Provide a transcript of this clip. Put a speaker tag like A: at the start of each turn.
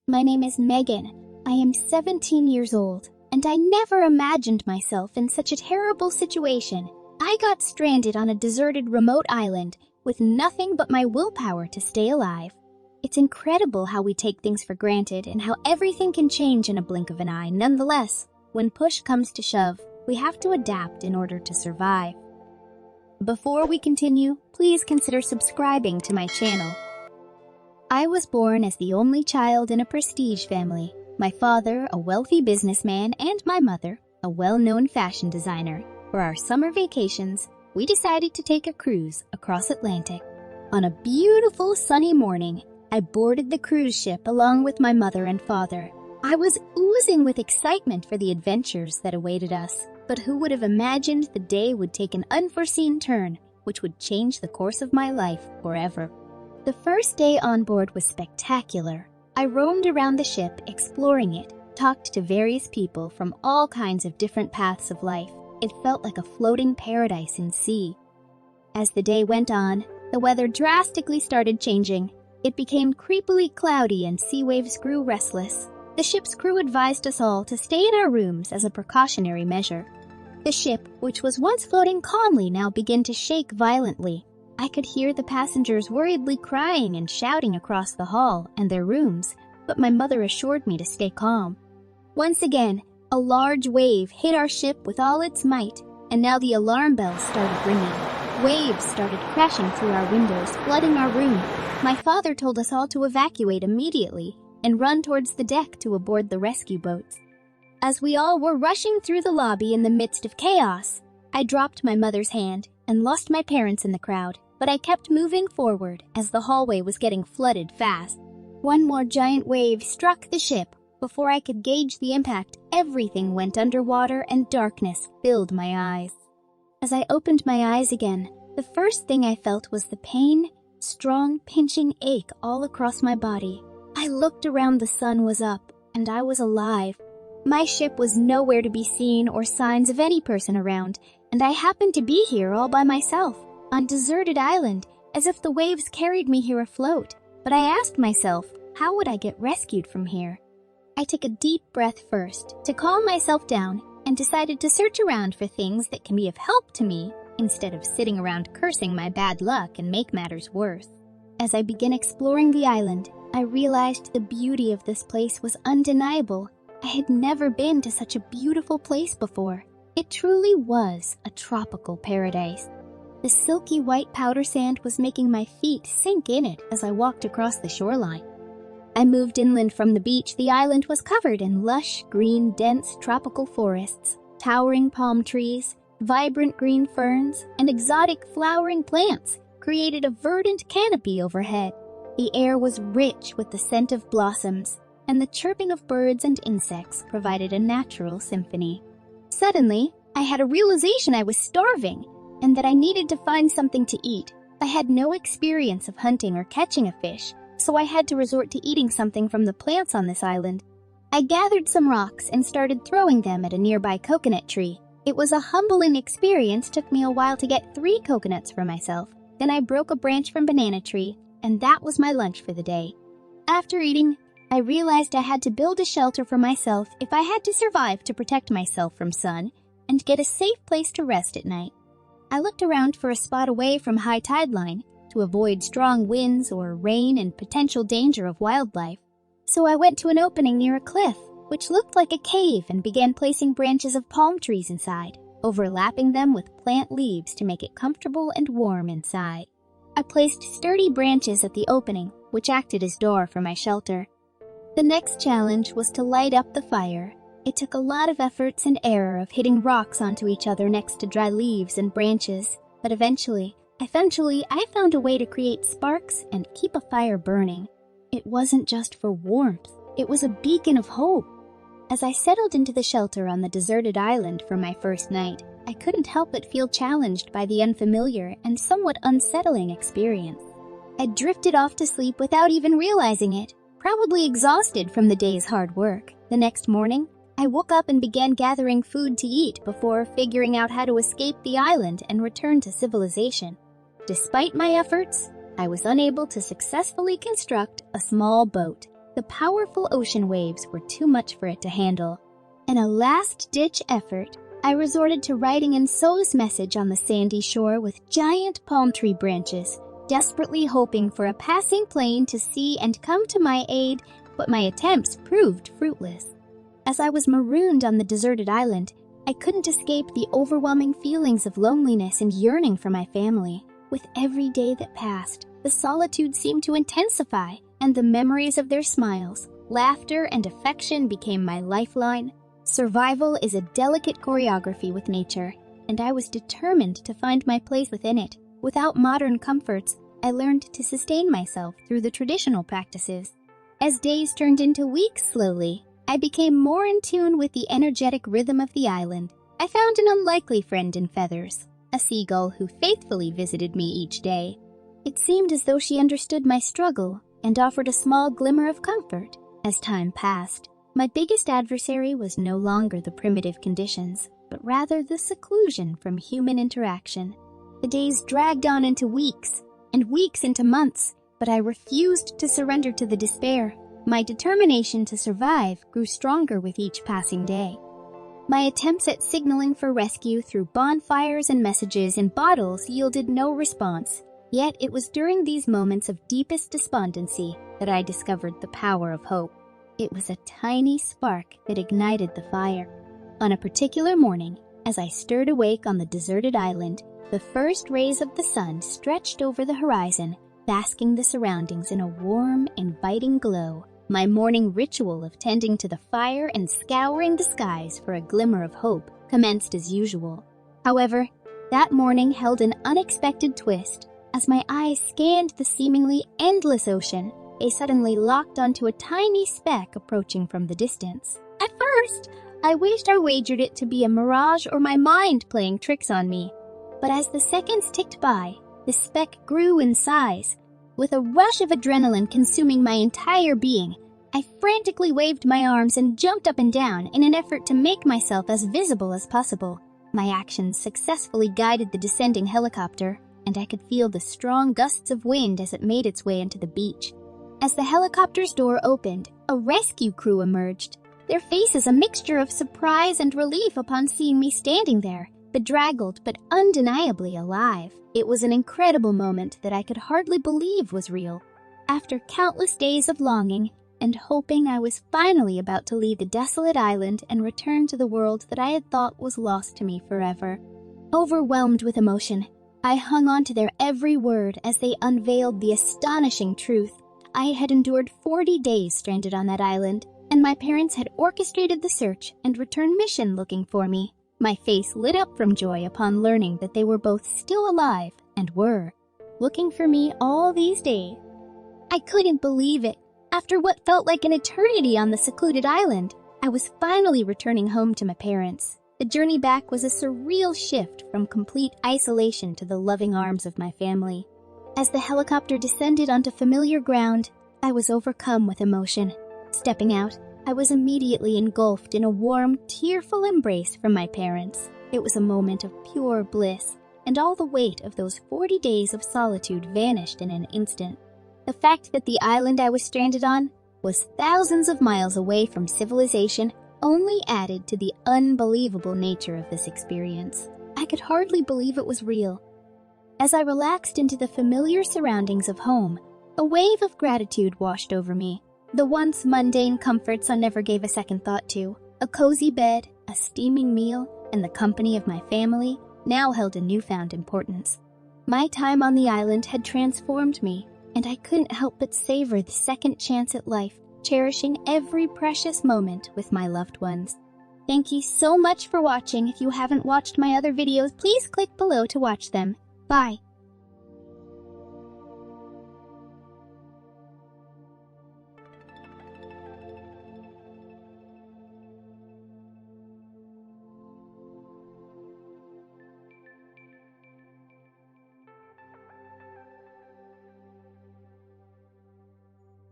A: My name is Megan. I am 17 years old, and I never imagined myself in such a terrible situation. I got stranded on a deserted remote island with nothing but my willpower to stay alive. It's incredible how we take things for granted and how everything can change in a blink of an eye. Nonetheless, when push comes to shove, we have to adapt in order to survive. Before we continue, please consider subscribing to my channel. I was born as the only child in a prestige family. My father, a wealthy businessman, and my mother, a well-known fashion designer. For our summer vacations, we decided to take a cruise across Atlantic. On a beautiful sunny morning, I boarded the cruise ship along with my mother and father. I was oozing with excitement for the adventures that awaited us, but who would have imagined the day would take an unforeseen turn, which would change the course of my life forever. The first day on board was spectacular. I roamed around the ship, exploring it, talked to various people from all kinds of different paths of life. It felt like a floating paradise in sea. As the day went on, the weather drastically started changing. It became creepily cloudy and sea waves grew restless. The ship's crew advised us all to stay in our rooms as a precautionary measure. The ship, which was once floating calmly, now began to shake violently. I could hear the passengers worriedly crying and shouting across the hall and their rooms, but my mother assured me to stay calm. Once again, a large wave hit our ship with all its might, and now the alarm bells started ringing. Waves started crashing through our windows, flooding our room. My father told us all to evacuate immediately and run towards the deck to aboard the rescue boats. As we all were rushing through the lobby in the midst of chaos, I dropped my mother's hand and lost my parents in the crowd. But I kept moving forward as the hallway was getting flooded fast. One more giant wave struck the ship. Before I could gauge the impact, everything went underwater and darkness filled my eyes. As I opened my eyes again, the first thing I felt was the pain, strong, pinching ache all across my body. I looked around, the sun was up, and I was alive. My ship was nowhere to be seen or signs of any person around, and I happened to be here all by myself. On a deserted island, as if the waves carried me here afloat. But I asked myself, how would I get rescued from here? I took a deep breath first to calm myself down and decided to search around for things that can be of help to me instead of sitting around cursing my bad luck and make matters worse. As I began exploring the island, I realized the beauty of this place was undeniable. I had never been to such a beautiful place before. It truly was a tropical paradise. The silky white powder sand was making my feet sink in it as I walked across the shoreline. I moved inland from the beach. The island was covered in lush, green, dense tropical forests, towering palm trees, vibrant green ferns, and exotic flowering plants created a verdant canopy overhead. The air was rich with the scent of blossoms, and the chirping of birds and insects provided a natural symphony. Suddenly, I had a realization I was starving, and that I needed to find something to eat. I had no experience of hunting or catching a fish, so I had to resort to eating something from the plants on this island. I gathered some rocks and started throwing them at a nearby coconut tree. It was a humbling experience. Took me a while to get 3 coconuts for myself. Then I broke a branch from banana tree, and that was my lunch for the day. After eating, I realized I had to build a shelter for myself if I had to survive to protect myself from sun and get a safe place to rest at night. I looked around for a spot away from high tide line to avoid strong winds or rain and potential danger of wildlife. So I went to an opening near a cliff, which looked like a cave, and began placing branches of palm trees inside, overlapping them with plant leaves to make it comfortable and warm inside. I placed sturdy branches at the opening, which acted as door for my shelter. The next challenge was to light up the fire. It took a lot of efforts and error of hitting rocks onto each other next to dry leaves and branches, but eventually I found a way to create sparks and keep a fire burning. It wasn't just for warmth, it was a beacon of hope. As I settled into the shelter on the deserted island for my first night, I couldn't help but feel challenged by the unfamiliar and somewhat unsettling experience. I drifted off to sleep without even realizing it, probably exhausted from the day's hard work. The next morning, I woke up and began gathering food to eat before figuring out how to escape the island and return to civilization. Despite my efforts, I was unable to successfully construct a small boat. The powerful ocean waves were too much for it to handle. In a last-ditch effort, I resorted to writing an SOS message on the sandy shore with giant palm tree branches, desperately hoping for a passing plane to see and come to my aid, but my attempts proved fruitless. As I was marooned on the deserted island, I couldn't escape the overwhelming feelings of loneliness and yearning for my family. With every day that passed, the solitude seemed to intensify, and the memories of their smiles, laughter, and affection became my lifeline. Survival is a delicate choreography with nature, and I was determined to find my place within it. Without modern comforts, I learned to sustain myself through the traditional practices. As days turned into weeks slowly, I became more in tune with the energetic rhythm of the island. I found an unlikely friend in feathers, a seagull who faithfully visited me each day. It seemed as though she understood my struggle and offered a small glimmer of comfort. As time passed, my biggest adversary was no longer the primitive conditions, but rather the seclusion from human interaction. The days dragged on into weeks, and weeks into months, but I refused to surrender to the despair. My determination to survive grew stronger with each passing day. My attempts at signaling for rescue through bonfires and messages in bottles yielded no response. Yet it was during these moments of deepest despondency that I discovered the power of hope. It was a tiny spark that ignited the fire. On a particular morning, as I stirred awake on the deserted island, the first rays of the sun stretched over the horizon, basking the surroundings in a warm, inviting glow. My morning ritual of tending to the fire and scouring the skies for a glimmer of hope commenced as usual. However, that morning held an unexpected twist. As my eyes scanned the seemingly endless ocean, they suddenly locked onto a tiny speck approaching from the distance. At first, I wished I wagered it to be a mirage or my mind playing tricks on me. But as the seconds ticked by, the speck grew in size. With a rush of adrenaline consuming my entire being, I frantically waved my arms and jumped up and down in an effort to make myself as visible as possible. My actions successfully guided the descending helicopter, and I could feel the strong gusts of wind as it made its way into the beach. As the helicopter's door opened, a rescue crew emerged, their faces a mixture of surprise and relief upon seeing me standing there, bedraggled but undeniably alive. It was an incredible moment that I could hardly believe was real. After countless days of longing and hoping, I was finally about to leave the desolate island and return to the world that I had thought was lost to me forever. Overwhelmed with emotion, I hung on to their every word as they unveiled the astonishing truth. I had endured 40 days stranded on that island, and my parents had orchestrated the search and return mission looking for me. My face lit up from joy upon learning that they were both still alive and were looking for me all these days. I couldn't believe it. After what felt like an eternity on the secluded island, I was finally returning home to my parents. The journey back was a surreal shift from complete isolation to the loving arms of my family. As the helicopter descended onto familiar ground, I was overcome with emotion. Stepping out, I was immediately engulfed in a warm, tearful embrace from my parents. It was a moment of pure bliss, and all the weight of those 40 days of solitude vanished in an instant. The fact that the island I was stranded on was thousands of miles away from civilization only added to the unbelievable nature of this experience. I could hardly believe it was real. As I relaxed into the familiar surroundings of home, a wave of gratitude washed over me. The once mundane comforts I never gave a second thought to, a cozy bed, a steaming meal, and the company of my family, now held a newfound importance. My time on the island had transformed me, and I couldn't help but savor the second chance at life, cherishing every precious moment with my loved ones. Thank you so much for watching. If you haven't watched my other videos, please click below to watch them. Bye.